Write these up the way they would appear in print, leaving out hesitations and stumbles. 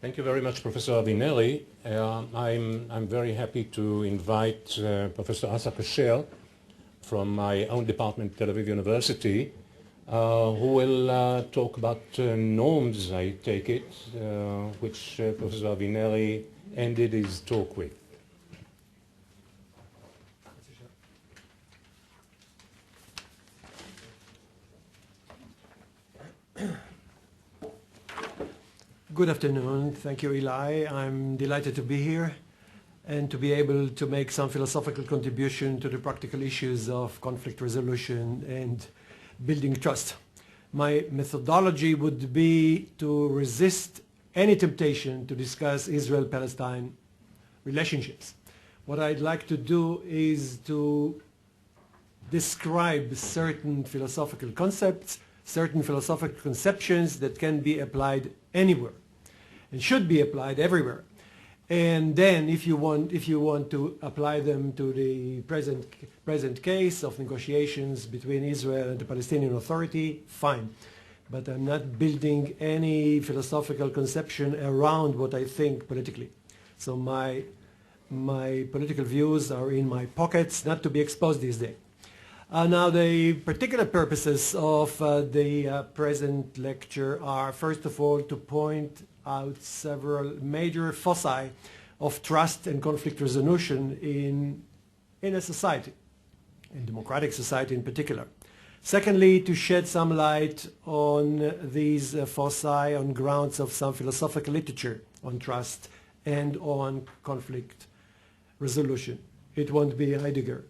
Thank you very much, Professor Avinelli. I'm very happy to invite Professor Kasher from my own department, Tel Aviv University, who will talk about norms, I take it, which Professor Avinelli ended his talk with. Good afternoon. Thank you, Eli. I'm delighted to be here and to be able to make some philosophical contribution to the practical issues of conflict resolution and building trust. My methodology would be to resist any temptation to discuss Israel-Palestine relationships. What I'd like to do is to describe certain philosophical concepts, certain philosophical conceptions that can be applied anywhere and should be applied everywhere. And then if you want to apply them to the present case of negotiations between Israel and the Palestinian Authority, fine. But I'm not building any philosophical conception around what I think politically. So my political views are in my pockets, not to be exposed these days. Now the particular purposes of the present lecture are, first of all, to point out several major foci of trust and conflict resolution in a society, in democratic society in particular. Secondly, to shed some light on these foci on grounds of some philosophical literature on trust and on conflict resolution. It won't be Heidegger.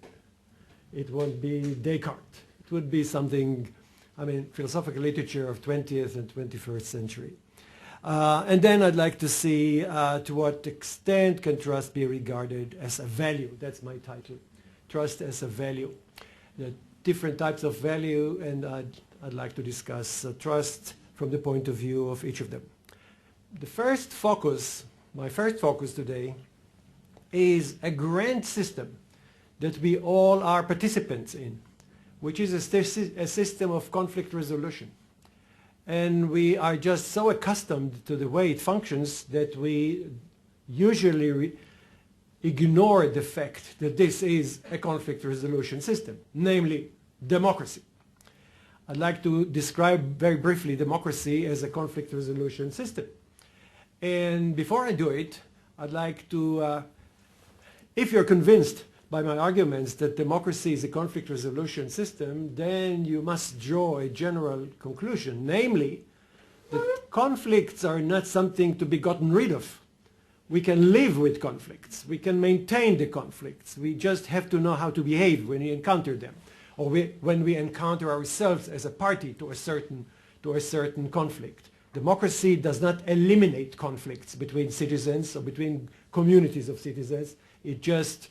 It won't be Descartes. It would be something, philosophical literature of 20th and 21st century. And then I'd like to see to what extent can trust be regarded as a value. That's my title, Trust as a Value. The different types of value, and I'd like to discuss trust from the point of view of each of them. My first focus today is a grand system that we all are participants in, which is a system of conflict resolution. And we are just so accustomed to the way it functions that we usually ignore the fact that this is a conflict resolution system, namely democracy. I'd like to describe very briefly democracy as a conflict resolution system. And before I do it, I'd like to, if you're convinced by my arguments that democracy is a conflict resolution system, then you must draw a general conclusion, namely that conflicts are not something to be gotten rid of. We can live with conflicts. We can maintain the conflicts. We just have to know how to behave when we encounter them, or when we encounter ourselves as a party to a certain conflict. Democracy does not eliminate conflicts between citizens or between communities of citizens. It just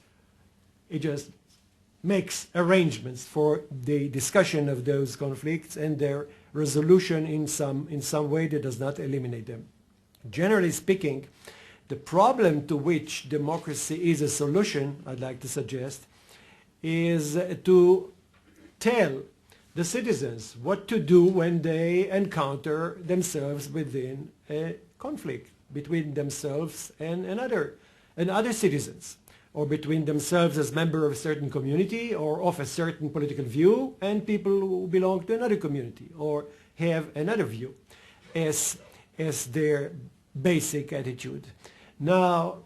makes arrangements for the discussion of those conflicts and their resolution in some way that does not eliminate them. Generally speaking, the problem to which democracy is a solution, I'd like to suggest, is to tell the citizens what to do when they encounter themselves within a conflict between themselves and other citizens, or between themselves as members of a certain community or of a certain political view and people who belong to another community or have another view as their basic attitude. Now,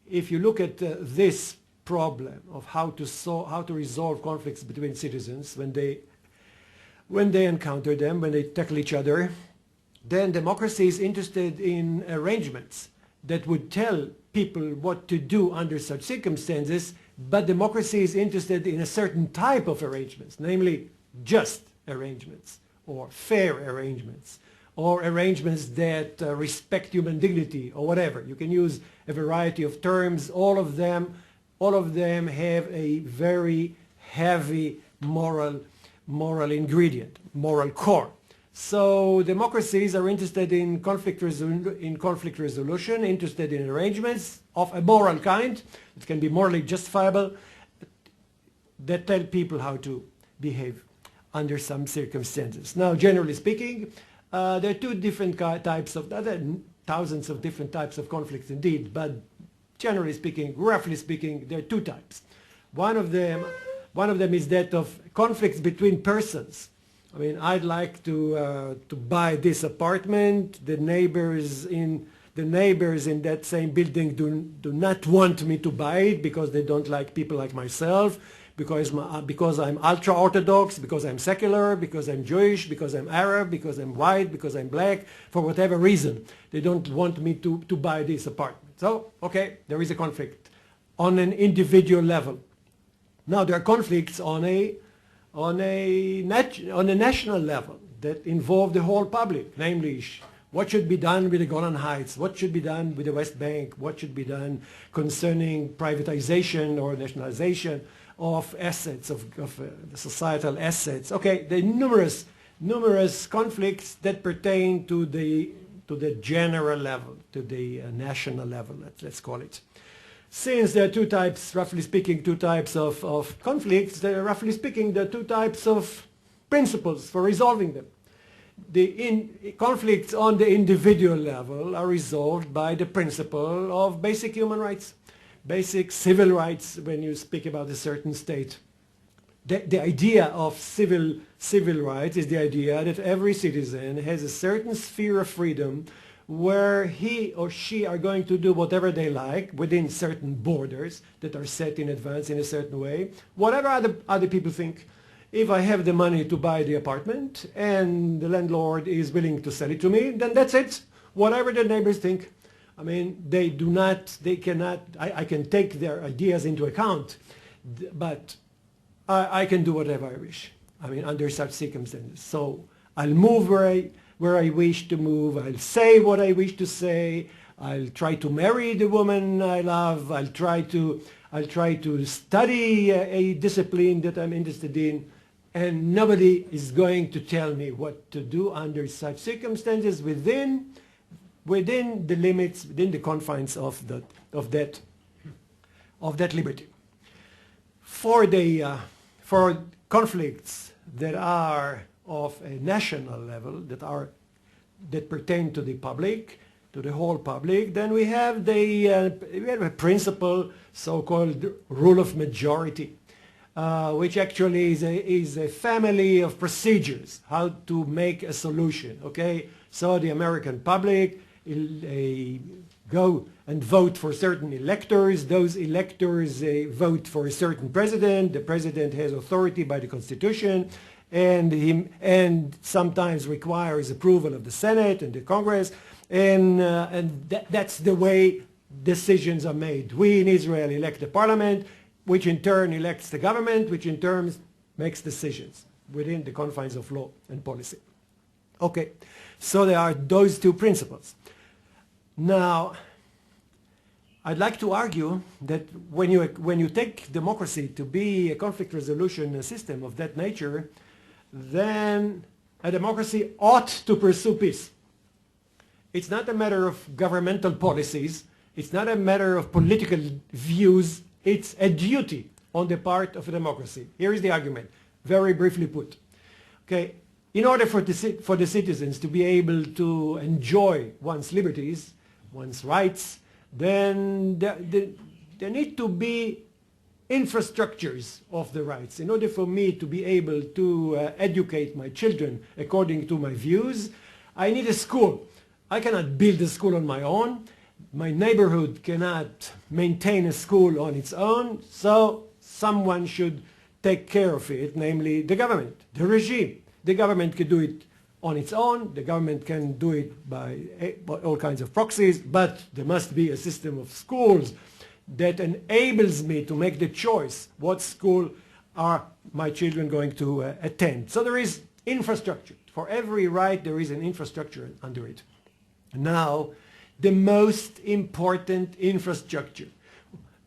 if you look at this problem of how to resolve conflicts between citizens when they encounter them, when they tackle each other, then democracy is interested in arrangements that would tell people what to do under such circumstances, but democracy is interested in a certain type of arrangements, namely just arrangements or fair arrangements or arrangements that respect human dignity or whatever. You can use a variety of terms. All of them have a very heavy moral ingredient, moral core. So democracies are interested in conflict resolution, interested in arrangements of a moral kind. It can be morally justifiable, that tell people how to behave under some circumstances. Now, generally speaking, there are two different types of thousands of different types of conflicts indeed, but generally speaking, roughly speaking, there are two types. One of them is that of conflicts between persons. I mean, I'd like to buy this apartment. The neighbors in that same building do not want me to buy it because they don't like people like myself, because I'm ultra-Orthodox, because I'm secular, because I'm Jewish, because I'm Arab, because I'm white, because I'm black, for whatever reason. They don't want me to buy this apartment. So, okay, there is a conflict on an individual level. Now, there are conflicts on a national level that involve the whole public, namely what should be done with the Golan Heights, what should be done with the West Bank, what should be done concerning privatization or nationalization of assets, of societal assets. Okay, there are numerous conflicts that pertain to the general level, to the national level, let's call it. Since there are two types, roughly speaking, two types of conflicts, there are, roughly speaking, there are two types of principles for resolving them. The conflicts on the individual level are resolved by the principle of basic human rights, basic civil rights when you speak about a certain state. The idea of civil rights is the idea that every citizen has a certain sphere of freedom where he or she are going to do whatever they like within certain borders that are set in advance in a certain way, whatever other people think. If I have the money to buy the apartment and the landlord is willing to sell it to me, then that's it. Whatever the neighbors think. I mean, I can take their ideas into account, but I can do whatever I wish. I mean, under such circumstances. So I'll move where I wish to move. I'll say what I wish to say. I'll try to marry the woman I love. I'll try to study a discipline that I'm interested in. And nobody is going to tell me what to do under such circumstances within the limits, within the confines of that liberty. For conflicts that are of a national level, that pertain to the public, to the whole public, then we have a principle, so-called rule of majority, which actually is a family of procedures, how to make a solution, okay? So the American public go and vote for certain electors. Those electors vote for a certain president. The president has authority by the Constitution, and sometimes requires approval of the Senate and the Congress, and that's the way decisions are made. We in Israel elect the parliament, which in turn elects the government, which in turn makes decisions within the confines of law and policy. Okay, so there are those two principles. Now, I'd like to argue that when you take democracy to be a conflict resolution system of that nature, then a democracy ought to pursue peace. It's not a matter of governmental policies. It's not a matter of political views. It's a duty on the part of a democracy. Here is the argument, very briefly put. Okay, in order for the citizens to be able to enjoy one's liberties, one's rights, then there need to be infrastructures of the rights. In order for me to be able to educate my children according to my views, I need a school. I cannot build a school on my own. My neighborhood cannot maintain a school on its own, so someone should take care of it, namely the government, the regime. The government can do it on its own. The government can do it by all kinds of proxies, but there must be a system of schools that enables me to make the choice what school are my children going to attend. So there is infrastructure. For every right, there is an infrastructure under it. Now, the most important infrastructure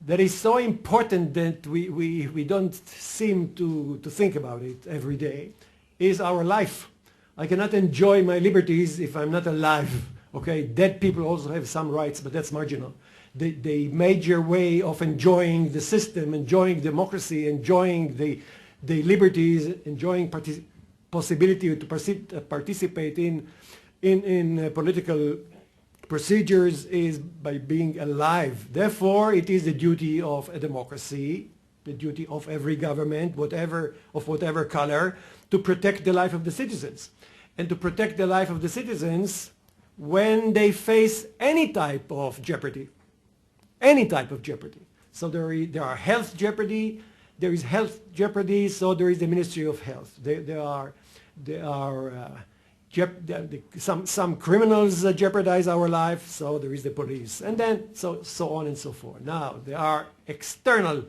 that is so important that we don't seem to think about it every day is our life. I cannot enjoy my liberties if I'm not alive. Okay, dead people also have some rights, but that's marginal. The major way of enjoying the system, enjoying democracy, enjoying the liberties, enjoying possibility to participate in political procedures is by being alive. Therefore, it is the duty of a democracy, the duty of every government, of whatever color, to protect the life of the citizens. And to protect the life of the citizens when they face any type of jeopardy. Any type of jeopardy. So there are health jeopardy, there is health jeopardy, so there is the Ministry of Health. Some criminals jeopardize our life, so there is the police, and then so on and so forth. Now, there are external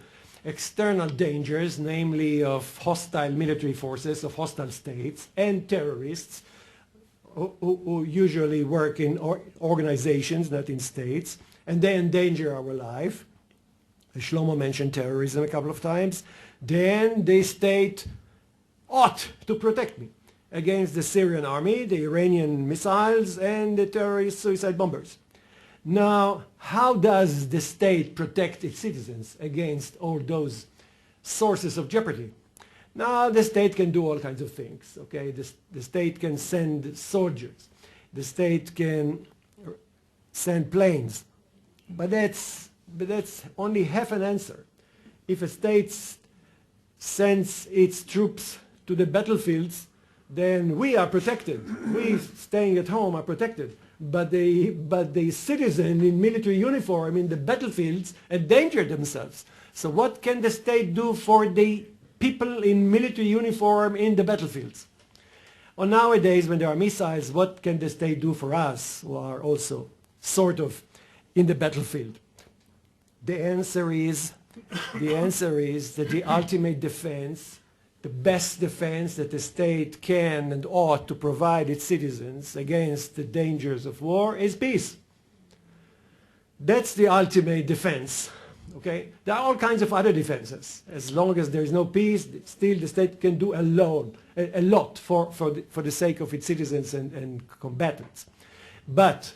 dangers, namely of hostile military forces, of hostile states, and terrorists, who usually work in organizations, not in states, and they endanger our life. Shlomo mentioned terrorism a couple of times. Then the state ought to protect me against the Syrian army, the Iranian missiles, and the terrorist suicide bombers. Now, how does the state protect its citizens against all those sources of jeopardy? Now, the state can do all kinds of things, okay? The state can send soldiers. The state can send planes. But that's only half an answer. If a state sends its troops to the battlefields, then we are protected. We staying at home are protected. But the citizen in military uniform in the battlefields endanger themselves. So what can the state do for the people in military uniform in the battlefields? Or nowadays, when there are missiles, what can the state do for us who are also sort of in the battlefield? The answer is that the ultimate defense, the best defense that the state can and ought to provide its citizens against the dangers of war is peace. That's the ultimate defense. Okay? There are all kinds of other defenses. As long as there is no peace, still the state can do a lot for the sake of its citizens and combatants. But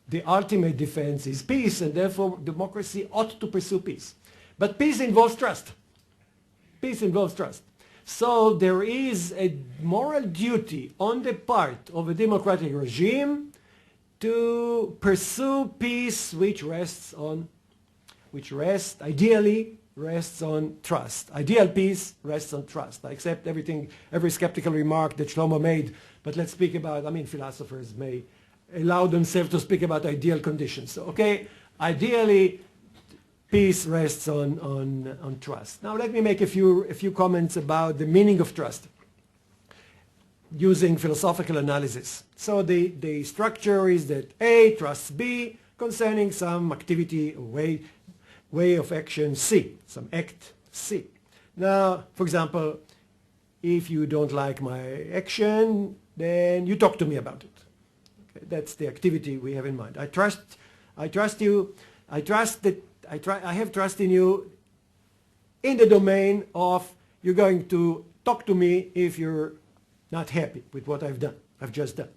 the ultimate defense is peace, and therefore democracy ought to pursue peace. But peace involves trust. Peace involves trust. So there is a moral duty on the part of a democratic regime to pursue peace which ideally rests on trust. Ideal peace rests on trust. I accept every skeptical remark that Shlomo made, but let's speak about, philosophers may allow themselves to speak about ideal conditions. So, okay, ideally, peace rests on trust. Now let me make a few comments about the meaning of trust using philosophical analysis. So the structure is that A trusts B concerning some activity or way of action C, some act C. Now, for example, if you don't like my action, then you talk to me about it. Okay, that's the activity we have in mind. I trust you. I have trust in you in the domain of you're going to talk to me if you're not happy with what I've just done.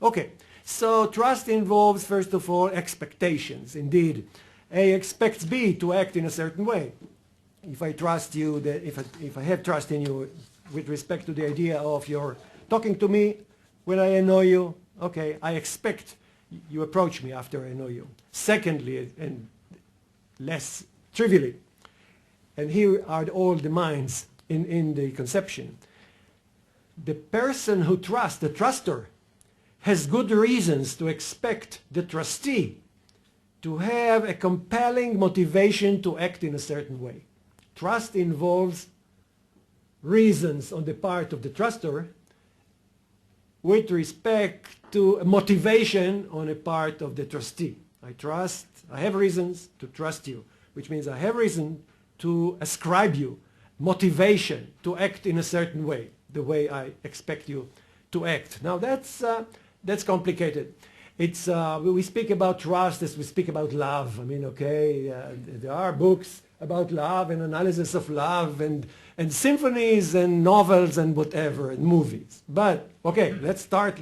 Okay, so trust involves, first of all, expectations. Indeed, A expects B to act in a certain way. If I trust you, if I have trust in you with respect to the idea of your talking to me when I annoy you, okay, I expect you approach me after I annoy you. Secondly, and less trivially, and here are all the minds in the conception, the person who trusts, the truster, has good reasons to expect the trustee to have a compelling motivation to act in a certain way. Trust involves reasons on the part of the truster with respect to a motivation on the part of the trustee. I have reasons to trust you, which means I have reason to ascribe you motivation to act in a certain way, the way I expect you to act. Now that's complicated. We speak about trust as we speak about love. There are books about love and analysis of love and symphonies and novels and whatever and movies. But okay, let's start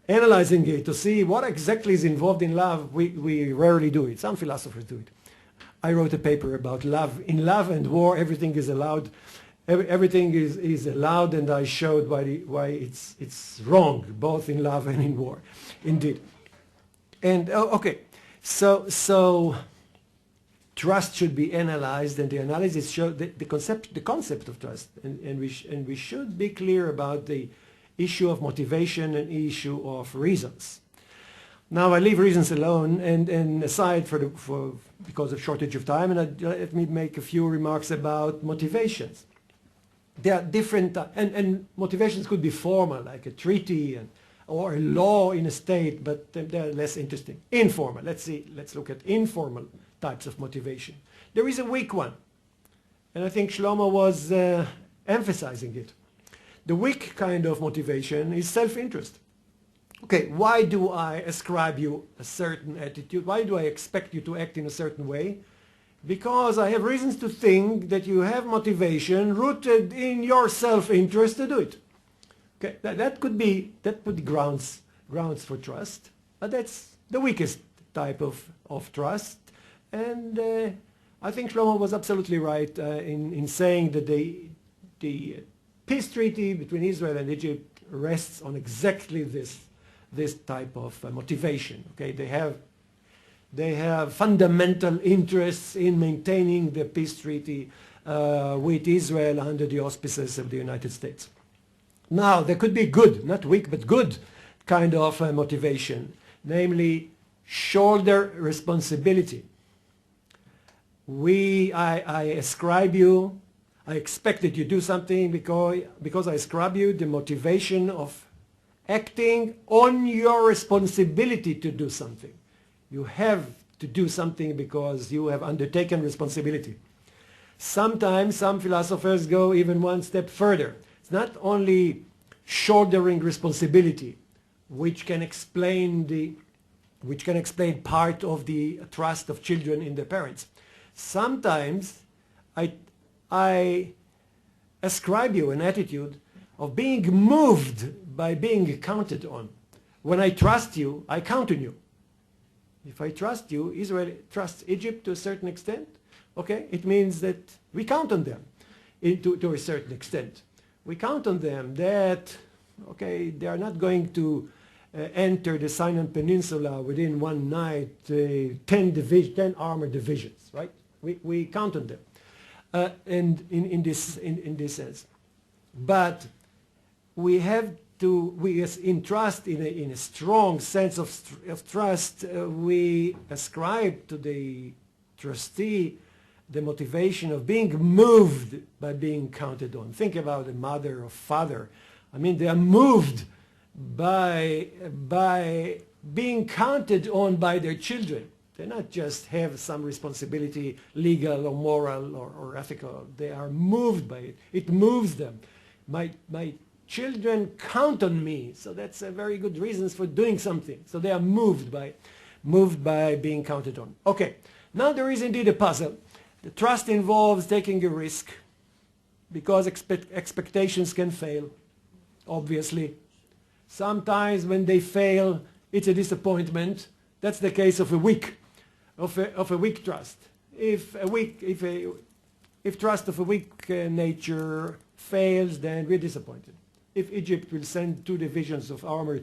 analyzing it to see what exactly is involved in love. We rarely do it. Some philosophers do it. I wrote a paper about love. In love and war, everything is allowed. Everything is allowed, and I showed why it's wrong, both in love and in war. Indeed. And okay, so trust should be analyzed, and the analysis shows the concept of trust, and we should be clear about the issue of motivation and issue of reasons. Now I leave reasons alone and aside because of shortage of time, and let me make a few remarks about motivations. There are different, and motivations could be formal, like a treaty or a law in a state, but they're less interesting. Informal, let's look at informal types of motivation. There is a weak one, and I think Shlomo was emphasizing it. The weak kind of motivation is self-interest. Okay, why do I ascribe you a certain attitude? Why do I expect you to act in a certain way? Because I have reasons to think that you have motivation rooted in your self-interest to do it. Okay, that could be grounds for trust, but that's the weakest type of trust. And I think Shlomo was absolutely right in saying that the peace treaty between Israel and Egypt rests on exactly this type of motivation. Okay, they have fundamental interests in maintaining the peace treaty with Israel under the auspices of the United States. Now, there could be good, not weak, but good kind of motivation, namely shoulder responsibility. I ascribe you, I expect that you do something because I ascribe you the motivation of acting on your responsibility to do something. You have to do something because you have undertaken responsibility. Sometimes some philosophers go even one step further. It's not only shouldering responsibility, which can explain part of the trust of children in their parents. Sometimes I ascribe you an attitude of being moved by being counted on. When I trust you, I count on you. If I trust you, Israel trusts Egypt to a certain extent. Okay, it means that we count on them to a certain extent. We count on them that, okay, they are not going to enter the Sinai Peninsula within one night, 10 armored divisions, right? We count on them, and in this sense. But we have to, in a strong sense of trust, we ascribe to the trustee the motivation of being moved by being counted on. Think about a mother or father. I mean, they are moved by being counted on by their children. They not just have some responsibility, legal or moral or ethical. They are moved by it. It moves them. My children count on me, so that's a very good reason for doing something. So they are moved by being counted on. Okay, now there is indeed a puzzle. The trust involves taking a risk because expectations can fail, obviously. Sometimes when they fail, it's a disappointment. That's the case of a weak trust. If trust of a weak nature fails, then we're disappointed. If Egypt will send 2 divisions of armor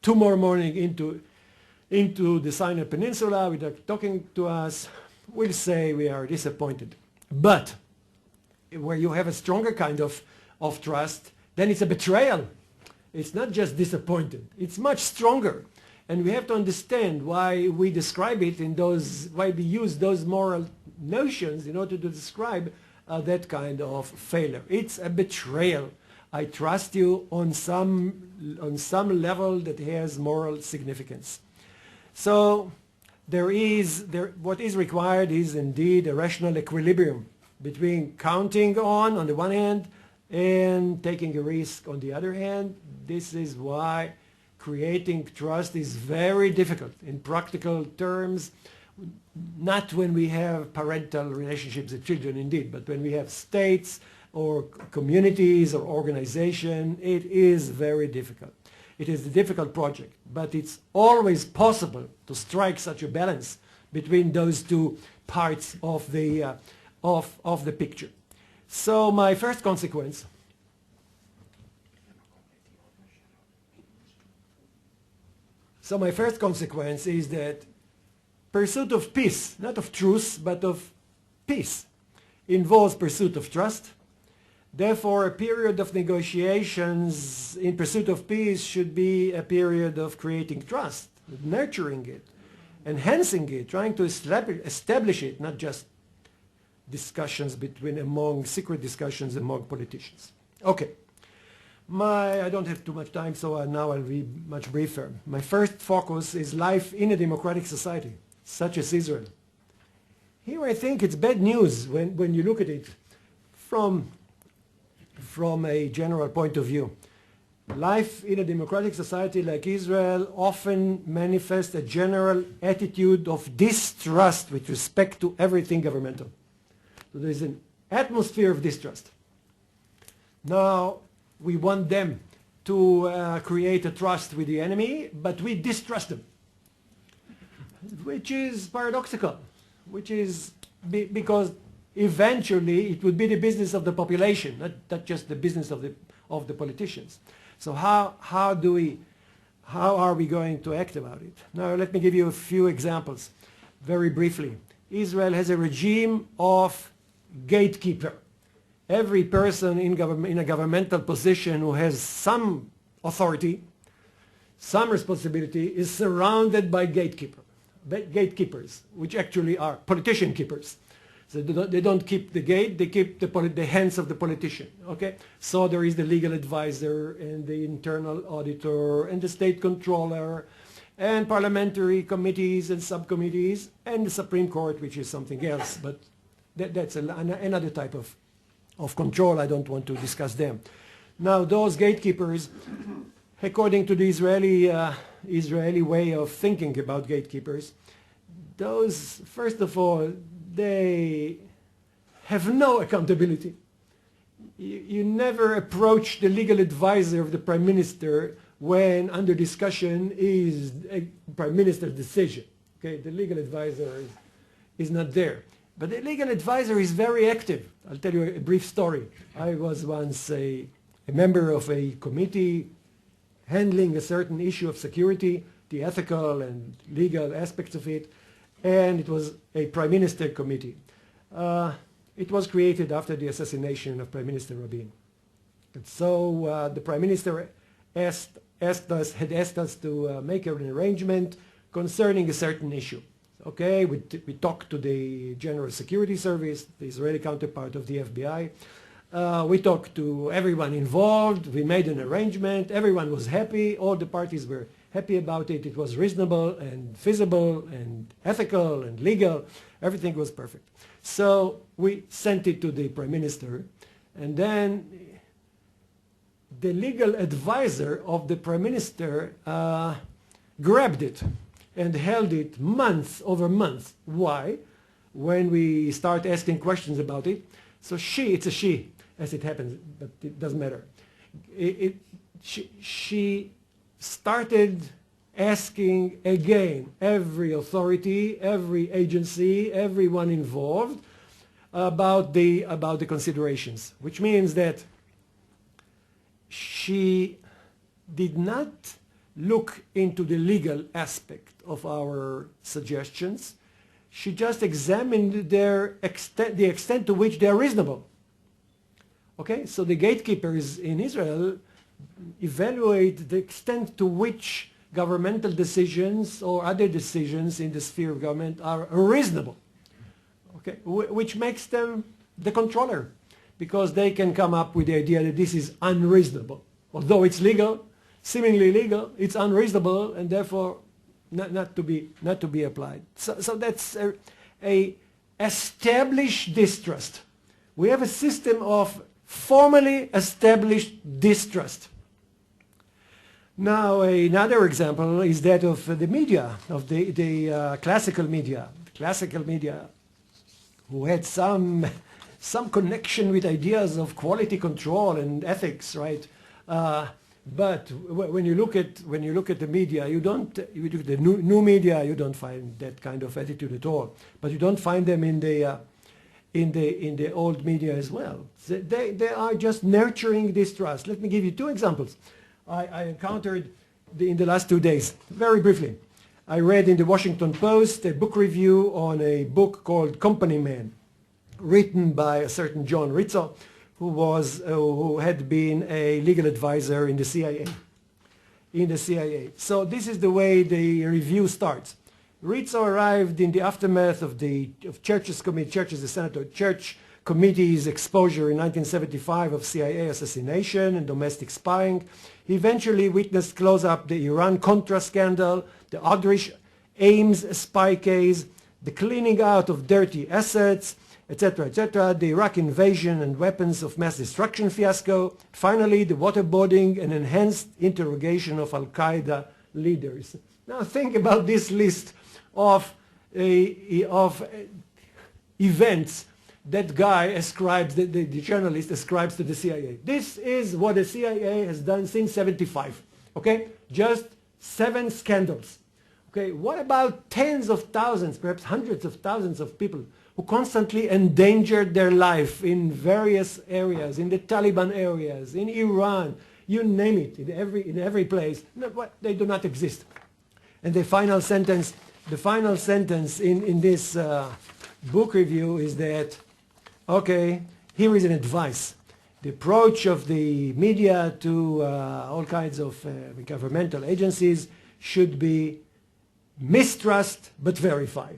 tomorrow morning into the Sinai Peninsula without talking to us, we'll say we are disappointed. But where you have a stronger kind of trust, then it's a betrayal. It's not just disappointed. It's much stronger. And we have to understand why we describe it why we use those moral notions in order to describe that kind of failure. It's a betrayal. I trust you on some level that has moral significance. So what is required is indeed a rational equilibrium between counting on the one hand and taking a risk on the other hand. This is why creating trust is very difficult in practical terms, not when we have parental relationships with children indeed, but when we have states or communities or organization, it is very difficult. It is a difficult project, but it's always possible to strike such a balance between those two parts of the picture. So my first consequence So my first consequence is that pursuit of peace, not of truce, but of peace, involves pursuit of trust. Therefore, a period of negotiations in pursuit of peace should be a period of creating trust, nurturing it, enhancing it, trying to establish it, not just discussions secret discussions among politicians. Okay. I don't have too much time, so now I'll be much briefer. My first focus is life in a democratic society, such as Israel. Here I think it's bad news when you look at it from a general point of view. Life in a democratic society like Israel often manifests a general attitude of distrust with respect to everything governmental. So there is an atmosphere of distrust. Now, we want them to create a trust with the enemy, but we distrust them, which is paradoxical, because eventually it would be the business of the population, not just the business of the politicians. So how are we going to act about it? Now let me give you a few examples very briefly. Israel has a regime of gatekeeper. Every person in a governmental position who has some authority, some responsibility, is surrounded by gatekeepers, which actually are politician keepers. So they don't keep the gate, they keep the hands of the politician. Okay? So there is the legal advisor and the internal auditor and the state controller and parliamentary committees and subcommittees and the Supreme Court, which is something else. But that's another type of control. I don't want to discuss them. Now, those gatekeepers, according to the Israeli way of thinking about gatekeepers, those, first of all, they have no accountability. You never approach the legal advisor of the prime minister when under discussion is a prime minister's decision. Okay, the legal advisor is not there. But the legal advisor is very active. I'll tell you a brief story. I was once a member of a committee handling a certain issue of security, the ethical and legal aspects of it, and it was a prime minister committee. It was created after the assassination of Prime Minister Rabin. And so the prime minister had asked us to make an arrangement concerning a certain issue. Okay, we talked to the General Security Service, the Israeli counterpart of the FBI. We talked to everyone involved. We made an arrangement. Everyone was happy. All the parties were happy about it. It was reasonable and feasible and ethical and legal. Everything was perfect. So we sent it to the Prime Minister, and then the legal advisor of the Prime Minister grabbed it and held it months over months. Why? When we start asking questions about it. So it's a she, as it happens, but it doesn't matter. She started asking again every authority, every agency, everyone involved about the considerations, which means that she did not look into the legal aspect of our suggestions. She just examined the extent to which they are reasonable. Okay, so the gatekeepers in Israel evaluate the extent to which governmental decisions or other decisions in the sphere of government are reasonable. Okay, which makes them the controller, because they can come up with the idea that this is unreasonable. Although it's legal, seemingly legal, it's unreasonable and therefore not to be applied. So that's a established distrust. We have a system of formally established distrust. Now another example is that of the media, of the classical media. Classical media, who had some connection with ideas of quality control and ethics, right? But when you look at the media, you look at the new media, you don't find that kind of attitude at all. But you don't find them in the old media as well. They are just nurturing distrust. Let me give you two examples. I encountered in the last 2 days. Very briefly, I read in the Washington Post a book review on a book called Company Man, written by a certain John Rizzo, who had been a legal advisor in the CIA. So this is the way the review starts. Rizzo arrived in the aftermath of the Church's the Senator Church Committee's exposure in 1975 of CIA assassination and domestic spying. He eventually witnessed close up the Iran-Contra scandal, the Aldrich Ames spy case, the cleaning out of dirty assets, etc., the Iraq invasion and weapons of mass destruction fiasco, finally the waterboarding and enhanced interrogation of Al-Qaeda leaders. Now think about this list of events that guy ascribes, the journalist ascribes to the CIA. This is what the CIA has done since 75, okay? Just 7 scandals, okay? What about tens of thousands, perhaps hundreds of thousands of people who constantly endangered their life in various areas, in the Taliban areas, in Iran, you name it, in every place? No, they do not exist. And the final sentence in this book review is that, okay, here is an advice. The approach of the media to all kinds of governmental agencies should be mistrust but verify.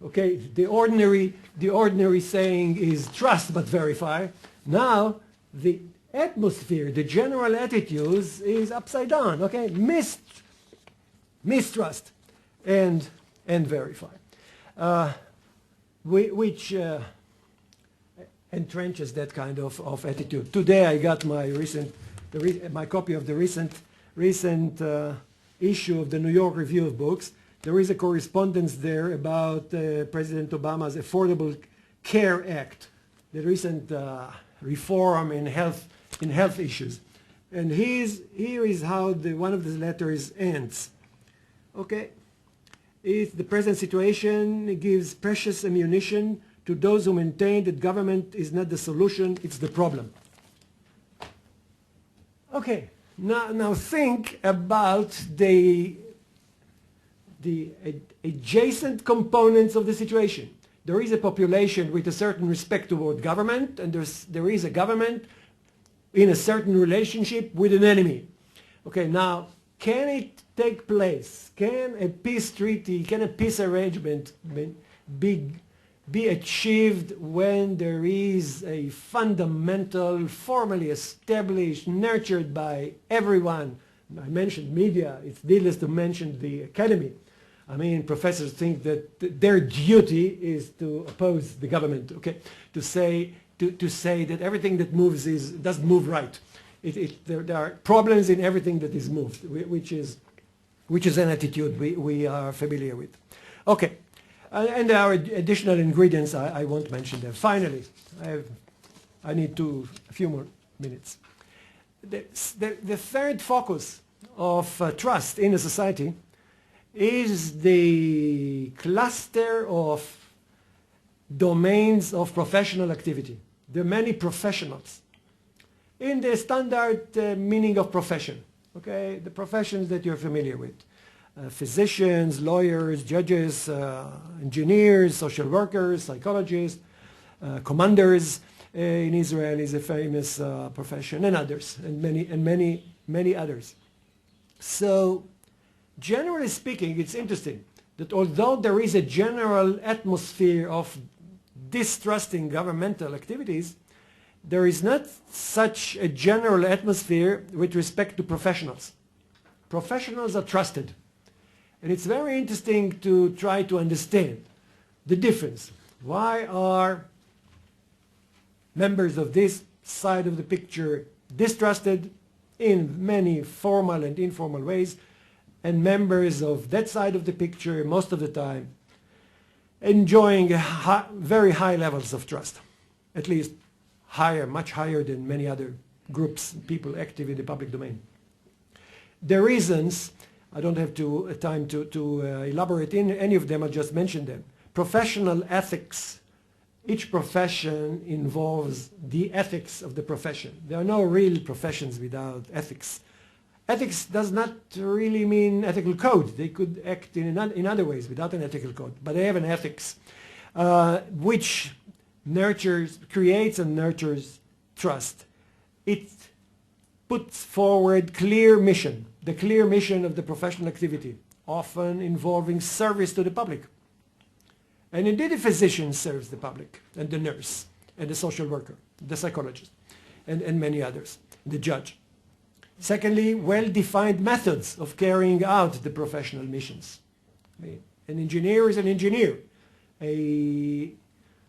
Okay, the ordinary saying is trust but verify. Now the atmosphere, the general attitudes is upside down. Okay, mistrust and verify, which entrenches that kind of attitude. Today I got my copy of the recent issue of the New York Review of Books. There is a correspondence there about President Obama's Affordable Care Act, the recent reform in health issues. And here is how one of the letters ends. Okay, the present situation gives precious ammunition to those who maintain that government is not the solution, it's the problem. Okay, now think about the adjacent components of the situation. There is a population with a certain respect toward government, and there is a government in a certain relationship with an enemy. Okay, now, can it take place? Can a peace treaty, can a peace arrangement be achieved when there is a fundamental, formally established, nurtured by everyone? I mentioned media, it's needless to mention the academy. I mean, professors think that their duty is to oppose the government, okay? To say that everything that moves doesn't move right. There are problems in everything that is moved, which is an attitude we are familiar with. Okay, and there are additional ingredients. I won't mention them. Finally, I need a few more minutes. The third focus of trust in a society is the cluster of domains of professional activity. There are many professionals in the standard meaning of profession, okay? The professions that you're familiar with. Physicians, lawyers, judges, engineers, social workers, psychologists, commanders in Israel is a famous profession, and others, and many others. So, generally speaking, it's interesting that although there is a general atmosphere of distrusting governmental activities, there is not such a general atmosphere with respect to professionals. Professionals are trusted. And it's very interesting to try to understand the difference. Why are members of this side of the picture distrusted in many formal and informal ways, and members of that side of the picture most of the time enjoying very high levels of trust, at least higher, much higher than many other groups, people active in the public domain. The reasons, I don't have time to elaborate in any of them, I'll just mention them. Professional ethics. Each profession involves the ethics of the profession. There are no real professions without ethics. Ethics does not really mean ethical code. They could act in other ways without an ethical code, but they have an ethics which creates and nurtures trust. It puts forward clear mission, the clear mission of the professional activity, often involving service to the public. And indeed the physician serves the public, and the nurse, and the social worker, the psychologist, and many others, the judge. Secondly, well-defined methods of carrying out the professional missions. An engineer is an engineer. A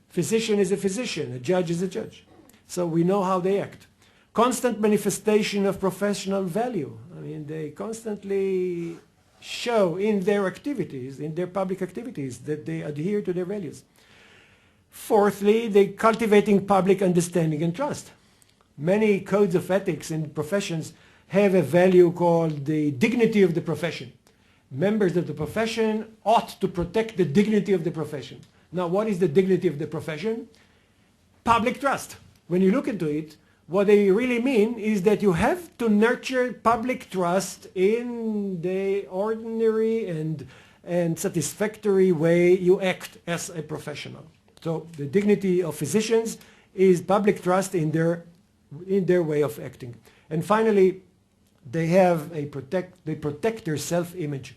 physician is a physician. A judge is a judge. So we know how they act. Constant manifestation of professional value. I mean, they constantly show in their activities, in their public activities, that they adhere to their values. Fourthly, they cultivating public understanding and trust. Many codes of ethics in professions have a value called the dignity of the profession. Members of the profession ought to protect the dignity of the profession. Now, what is the dignity of the profession? Public trust. When you look into it, what they really mean is that you have to nurture public trust in the ordinary and satisfactory way you act as a professional. So the dignity of physicians is public trust in their way of acting. And finally, they protect their self-image.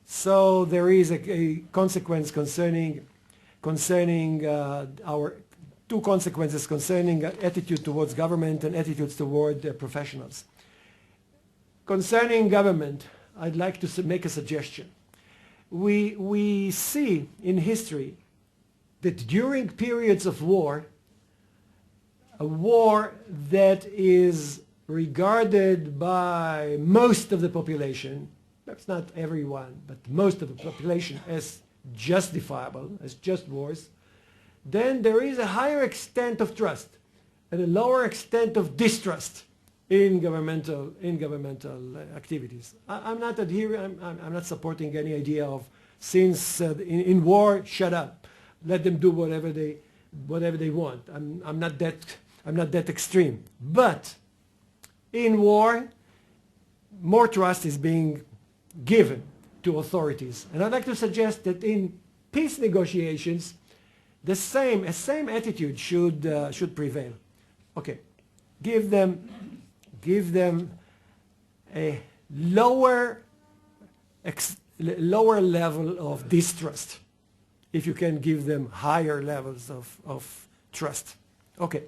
So there is a consequence concerning our two consequences concerning attitude towards government and attitudes toward professionals. Concerning government, I'd like to make a suggestion. We see in history that during periods of war, a war that is regarded by most of the population, perhaps not everyone, but most of the population, as justifiable, as just wars, then there is a higher extent of trust and a lower extent of distrust in governmental activities. I'm not supporting any idea of, since in war, shut up, let them do whatever they want. I'm not that extreme. But in war, more trust is being given to authorities. And I'd like to suggest that in peace negotiations, the same attitude should prevail. Okay, give them a lower level of distrust if you can give them higher levels of trust. Okay.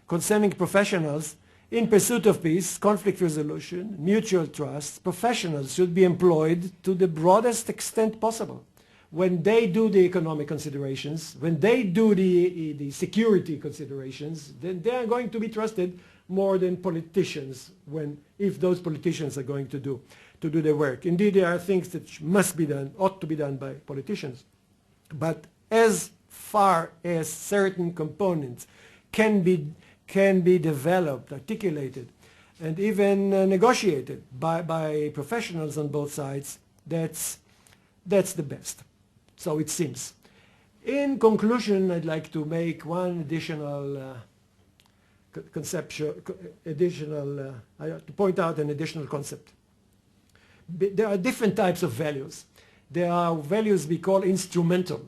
Concerning professionals, in pursuit of peace, conflict resolution, mutual trust, professionals should be employed to the broadest extent possible. When they do the economic considerations, when they do the security considerations, then they are going to be trusted more than politicians if those politicians are going to do their work. Indeed, there are things that must be done, ought to be done by politicians. But as far as certain components can be developed, articulated, and even negotiated by professionals on both sides, that's the best. So it seems. In conclusion, I'd like to make one additional to point out an additional concept. There are different types of values. There are values we call instrumental,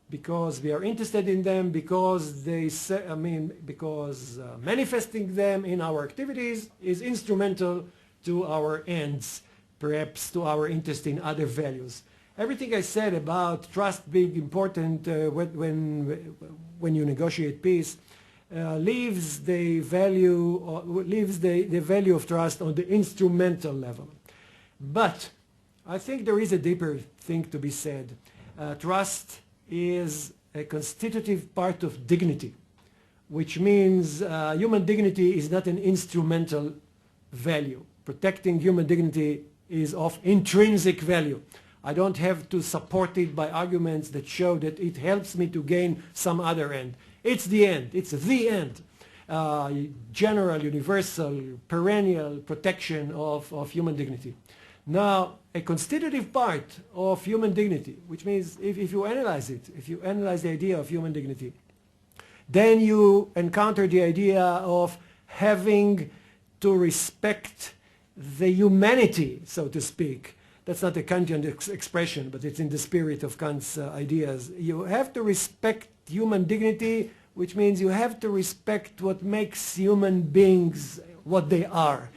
because we are interested in them, because manifesting them in our activities is instrumental to our ends, perhaps to our interest in other values. Everything I said about trust being important when you negotiate peace leaves the value of trust on the instrumental level. But I think there is a deeper thing to be said. Trust is a constitutive part of dignity, which means human dignity is not an instrumental value. Protecting human dignity is of intrinsic value. I don't have to support it by arguments that show that it helps me to gain some other end. It's the end. It's the end. General, universal, perennial protection of human dignity. Now, a constitutive part of human dignity, which means if you analyze it, if you analyze the idea of human dignity, then you encounter the idea of having to respect the humanity, so to speak. That's not a Kantian expression, but it's in the spirit of Kant's ideas. You have to respect human dignity, which means you have to respect what makes human beings what they are.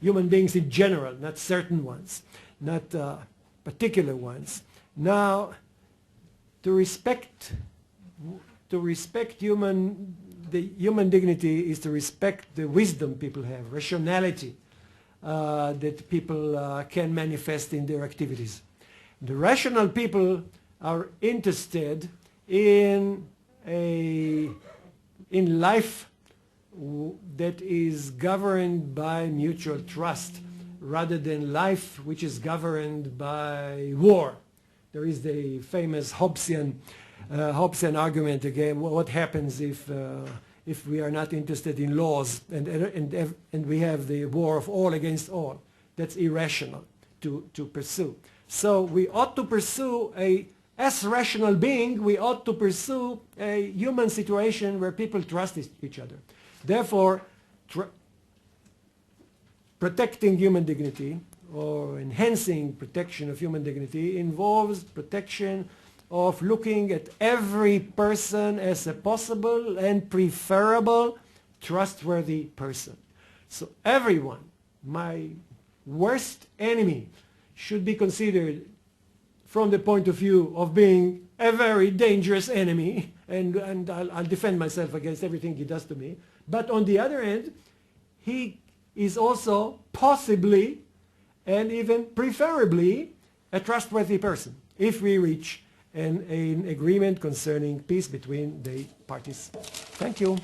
Human beings in general, not certain ones, not particular ones. Now, to respect the human dignity is to respect the wisdom people have, rationality that people can manifest in their activities. The rational people are interested in life that is governed by mutual trust rather than life which is governed by war. There is the famous Hobbesian argument again, what happens if we are not interested in laws and we have the war of all against all. That's irrational to pursue. So we ought to pursue as rational being, we ought to pursue a human situation where people trust each other. Therefore, protecting human dignity or enhancing protection of human dignity involves protection of looking at every person as a possible and preferable trustworthy person. So everyone, my worst enemy, should be considered from the point of view of being a very dangerous enemy, and I'll defend myself against everything he does to me. But on the other hand, he is also possibly and even preferably a trustworthy person if we reach an agreement concerning peace between the parties. Thank you.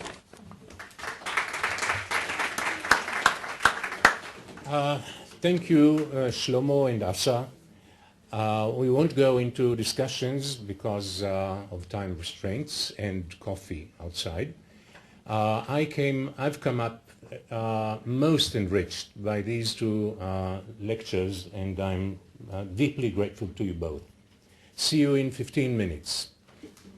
Thank you, Shlomo and Asa. We won't go into discussions because of time restraints and coffee outside. I've come up most enriched by these two lectures, and I'm deeply grateful to you both. See you in 15 minutes.